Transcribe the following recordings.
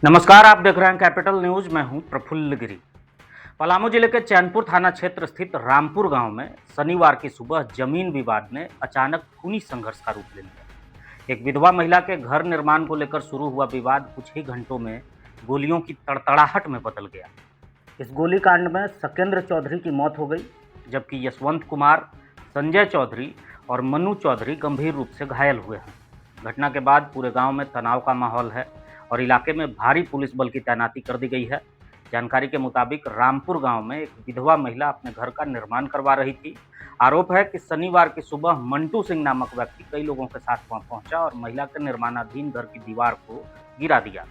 नमस्कार, आप देख रहे हैं कैपिटल न्यूज। मैं हूं प्रफुल्ल गिरी। पलामू जिले के चैनपुर थाना क्षेत्र स्थित रामपुर गांव में शनिवार की सुबह जमीन विवाद ने अचानक खूनी संघर्ष का रूप ले लिया। एक विधवा महिला के घर निर्माण को लेकर शुरू हुआ विवाद कुछ ही घंटों में गोलियों की तड़तड़ाहट में बदल गया। इस गोलीकांड में सकेंद्र चौधरी की मौत हो गई, जबकि यशवंत कुमार, संजय चौधरी और मनु चौधरी गंभीर रूप से घायल हुए हैं। घटना के बाद पूरे गांव में तनाव का माहौल है और इलाके में भारी पुलिस बल की तैनाती कर दी गई है। जानकारी के मुताबिक रामपुर गांव में एक विधवा महिला अपने घर का निर्माण करवा रही थी। आरोप है कि शनिवार की सुबह मंटू सिंह नामक व्यक्ति कई लोगों के साथ वहां पहुंचा और महिला के निर्माणाधीन घर की दीवार को गिरा दिया।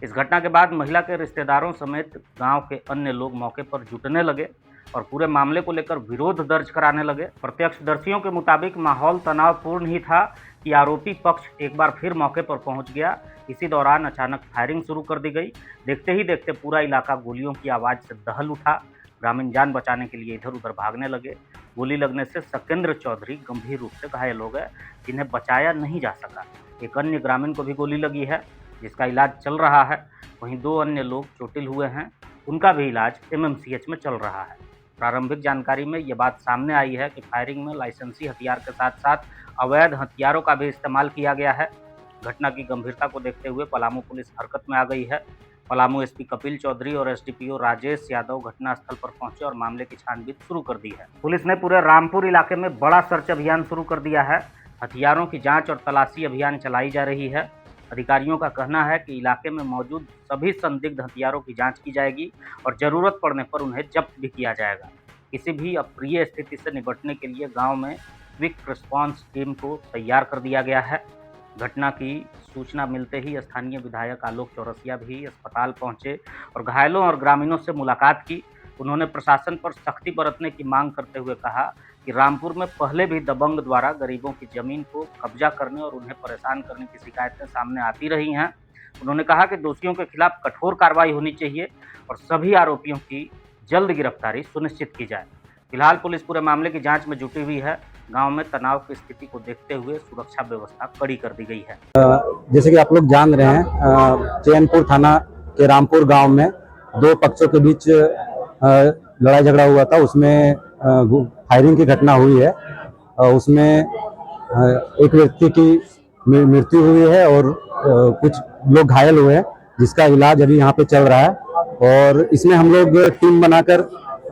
इस घटना के बाद महिला के रिश्तेदारों समेत गांव के अन्य लोग मौके पर जुटने लगे और पूरे मामले को लेकर विरोध दर्ज कराने लगे। प्रत्यक्षदर्शियों के मुताबिक माहौल तनावपूर्ण ही था कि आरोपी पक्ष एक बार फिर मौके पर पहुंच गया। इसी दौरान अचानक फायरिंग शुरू कर दी गई। देखते ही देखते पूरा इलाका गोलियों की आवाज़ से दहल उठा। ग्रामीण जान बचाने के लिए इधर उधर भागने लगे। गोली लगने से सकेंद्र चौधरी गंभीर रूप से घायल हो गए, जिन्हें बचाया नहीं जा सका। एक अन्य ग्रामीण को भी गोली लगी है, जिसका इलाज चल रहा है। वहीं 2 अन्य लोग चोटिल हुए हैं, उनका भी इलाज MMCH में चल रहा है। प्रारंभिक जानकारी में ये बात सामने आई है कि फायरिंग में लाइसेंसी हथियार के साथ साथ अवैध हथियारों का भी इस्तेमाल किया गया है। घटना की गंभीरता को देखते हुए पलामू पुलिस हरकत में आ गई है। पलामू SP कपिल चौधरी और SDPO राजेश यादव घटनास्थल पर पहुंचे और मामले की छानबीन शुरू कर दी है। पुलिस ने पूरे रामपुर इलाके में बड़ा सर्च अभियान शुरू कर दिया है। हथियारों की जांच और तलाशी अभियान चलाई जा रही है। अधिकारियों का कहना है कि इलाके में मौजूद सभी संदिग्ध हथियारों की जांच की जाएगी और जरूरत पड़ने पर उन्हें जब्त भी किया जाएगा। किसी भी अप्रिय स्थिति से निपटने के लिए गांव में क्विक रिस्पांस टीम को तैयार कर दिया गया है। घटना की सूचना मिलते ही स्थानीय विधायक आलोक चौरसिया भी अस्पताल पहुंचे और घायलों और ग्रामीणों से मुलाकात की। उन्होंने प्रशासन पर सख्ती बरतने की मांग करते हुए कहा कि रामपुर में पहले भी दबंग द्वारा गरीबों की जमीन को कब्जा करने और उन्हें परेशान करने की शिकायतें सामने आती रही हैं। उन्होंने कहा कि दोषियों के खिलाफ कठोर कार्रवाई होनी चाहिए और सभी आरोपियों की जल्द गिरफ्तारी सुनिश्चित की जाए। फिलहाल पुलिस पूरे मामले की जांच में जुटी हुई है। गांव में तनाव की स्थिति को देखते हुए सुरक्षा व्यवस्था कड़ी कर दी गई है। जैसे कि आप लोग जान रहे हैं, चैनपुर थाना के रामपुर गांव में 2 पक्षों के बीच लड़ाई झगड़ा हुआ था। उसमें फायरिंग की घटना हुई है। उसमें एक व्यक्ति की मृत्यु हुई है और कुछ लोग घायल हुए हैं, जिसका इलाज अभी यहाँ पे चल रहा है। और इसमें हम लोग टीम बनाकर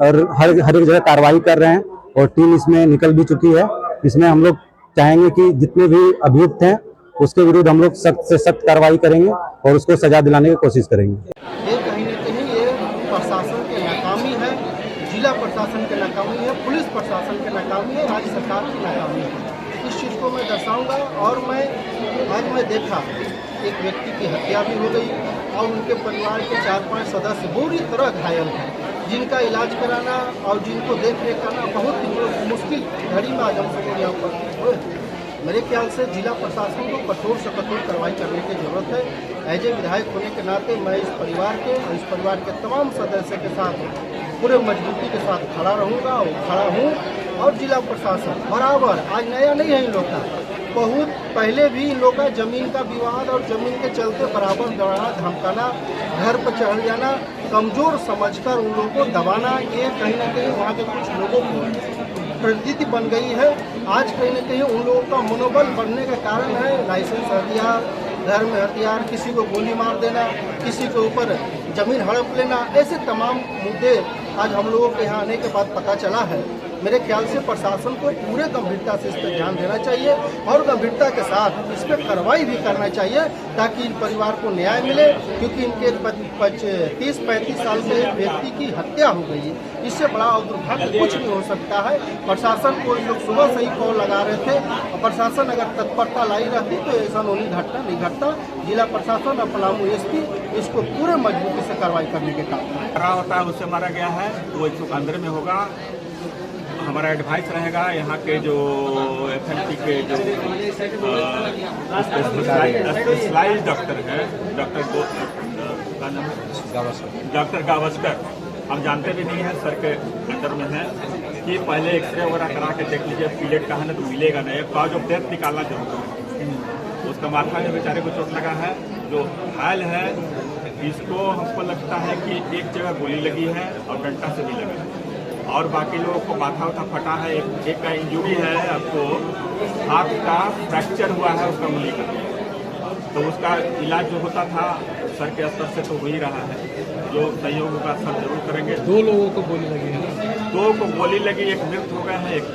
और हर एक जगह कार्रवाई कर रहे हैं और टीम इसमें निकल भी चुकी है। इसमें हम लोग चाहेंगे कि जितने भी अभियुक्त हैं उसके विरुद्ध हम लोग सख्त से सख्त कार्रवाई करेंगे और उसको सजा दिलाने की कोशिश करेंगे। ये कहीं न कहीं ये प्रशासन की नाकामी है, जिला प्रशासन की नाकामी है, पुलिस प्रशासन की नाकामी है, राज्य सरकार की नाकामी है। इस चीज़ को मैं दर्शाऊंगा। और आज मैं देखा एक व्यक्ति की हत्या भी हो गई और उनके परिवार के 4-5 सदस्य बुरी तरह घायल हैं, जिनका इलाज कराना और जिनको देख रेख करना बहुत मुश्किल घड़ी में आज हम सब यहाँ पर। मेरे ख्याल से जिला प्रशासन को कठोर से कठोर कार्रवाई करने की जरूरत है। एज ए विधायक होने के नाते मैं इस परिवार के और इस परिवार के तमाम सदस्य के साथ पूरे मजबूती के साथ खड़ा रहूँगा और खड़ा हूँ। और जिला प्रशासन बराबर, आज नया नहीं है इन लोग का, बहुत पहले भी इन लोग का जमीन का विवाद और जमीन के चलते बराबर डराना, धमकाना, घर पर चढ़ जाना, कमज़ोर समझकर उन लोगों को दबाना, ये कहीं ना कहीं वहाँ के कुछ लोगों की प्रतीति बन गई है। आज कहीं ना कहीं उन लोगों का मनोबल बढ़ने का कारण है लाइसेंस हथियार, घर में हथियार, किसी को गोली मार देना, किसी के ऊपर जमीन हड़प लेना, ऐसे तमाम मुद्दे आज हम लोगों के यहाँ आने के बाद पता चला है। मेरे ख्याल से प्रशासन को पूरे गंभीरता से इस पर ध्यान देना चाहिए और गंभीरता के साथ इस पर कार्रवाई भी करना चाहिए ताकि इन परिवार को न्याय मिले, क्योंकि इनके 30-35 साल के व्यक्ति की हत्या हो गई है। इससे बड़ा और दुर्भाग्य कुछ नहीं हो सकता है। प्रशासन को इन लोग सुबह से ही कॉल लगा रहे थे और प्रशासन अगर तत्परता लाई रहती तो ऐसा घटना नहीं घटता। जिला प्रशासन और पलामू SP इसको पूरे मजबूती से कार्रवाई करने के काम होता है, उससे मारा गया है तो वो अंदर में होगा। हमारा एडवाइस रहेगा यहाँ के जो FMT के जो स्पेशलाइज्ड डॉक्टर है, डॉक्टर गावस्कर, हम जानते भी नहीं है, सर के अंडर में है, कि पहले एक्सरे वगैरह करा के देख लीजिए, पीलेट कहाँ है तो मिलेगा नहीं, कॉज ऑफ डेथ निकालना जरूरी है। उसका माथा में बेचारे को चोट लगा है, जो घायल है इसको हमको लगता है कि एक जगह गोली लगी है और डंडा से भी लगा है और बाकी लोगों को माथा उठा फटा है। एक का इंजरी है, आपको हाथ का फ्रैक्चर हुआ है उसका उंगली का, तो उसका इलाज जो होता था सर के स्तर से तो हो ही रहा है, जो सहयोग का सर जरूर करेंगे। 2 लोगों को गोली लगी है ना? 2 को गोली लगी, एक मृत हो गया है, एक